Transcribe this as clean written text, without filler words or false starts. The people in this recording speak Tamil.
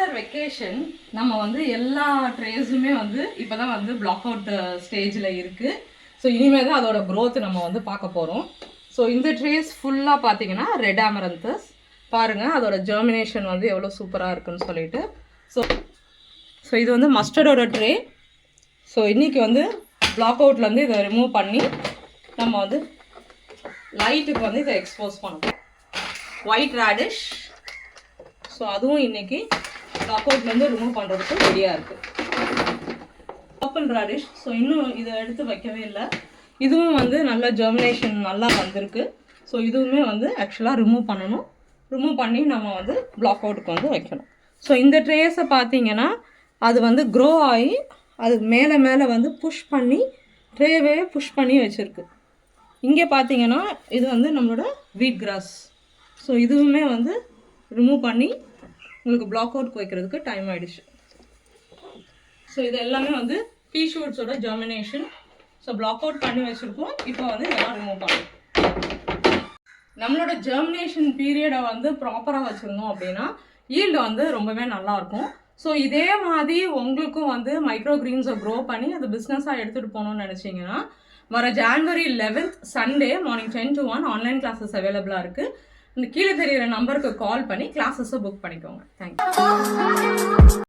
ஆஃப்டர் வெக்கேஷன் நம்ம வந்து எல்லா ட்ரேஸுமே வந்து இப்போ தான் வந்து பிளாக் அவுட் ஸ்டேஜில் இருக்குது. ஸோ இனிமேல் தான் அதோட க்ரோத் நம்ம வந்து பார்க்க போகிறோம். ஸோ இந்த ட்ரேஸ் ஃபுல்லாக பார்த்தீங்கன்னா ரெட் அமரந்தஸ். பாருங்கள் அதோட ஜெர்மினேஷன் வந்து எவ்வளோ சூப்பராக இருக்குன்னு சொல்லிட்டு. ஸோ இது வந்து மஸ்டர்டோட ட்ரே. ஸோ இன்றைக்கி வந்து பிளாக் அவுட்லேருந்து இதை ரிமூவ் பண்ணி நம்ம வந்து லைட்டுக்கு வந்து இதை எக்ஸ்போஸ் பண்ணுவோம். White radish. ஸோ அதுவும் இன்றைக்கி பிளாக் அவுட்லேருந்து ரிமூவ் பண்ணுறதுக்கு ரெடியாக இருக்குது. Purple radish. ஸோ இன்னும் இதை எடுத்து வைக்கவே இல்லை. இதுவும் வந்து நல்ல ஜெர்மினேஷன் நல்லா வந்திருக்கு. ஸோ இதுவுமே வந்து ஆக்சுவலாக ரிமூவ் பண்ணணும். ரிமூவ் பண்ணி நம்ம வந்து பிளாக் அவுட்டுக்கு வந்து வைக்கணும். ஸோ இந்த ட்ரேஸை பார்த்தீங்கன்னா அது வந்து க்ரோ ஆகி அது மேலே மேலே வந்து புஷ் பண்ணி ட்ரேவே புஷ் பண்ணி வச்சுருக்கு. இங்கே பார்த்தீங்கன்னா இது வந்து நம்மளோட வீட் கிராஸ். ஸோ இதுவுமே வந்து ரிமூவ் பண்ணி உங்களுக்கு பிளாக் அவுட் வைக்கிறதுக்கு டைம் ஆகிடுச்சு. ஸோ இது எல்லாமே வந்து பீ ஷூட்ஸோட ஜெர்மினேஷன். ஸோ பிளாக் அவுட் பண்ணி வச்சுருக்கோம். இப்போ வந்து இதெல்லாம் ரிமூவ் பண்ணணும். நம்மளோட ஜெர்மினேஷன் பீரியடை வந்து ப்ராப்பராக வச்சுருந்தோம் அப்படின்னா ஈல்டு வந்து ரொம்பவே நல்லாயிருக்கும். ஸோ இதே மாதிரி உங்களுக்கும் வந்து மைக்ரோ கிரீன்ஸை க்ரோ பண்ணி அது பிஸ்னஸாக எடுத்துகிட்டு போகணுன்னு நினச்சிங்கன்னா வர January 11th Sunday morning 10 to 1 online classes அவைலபிளாக இருக்குது. இந்த கீழே தெரிகிற நம்பருக்கு கால் பண்ணி கிளாஸஸை புக் பண்ணிக்கோங்க. தேங்க்யூ.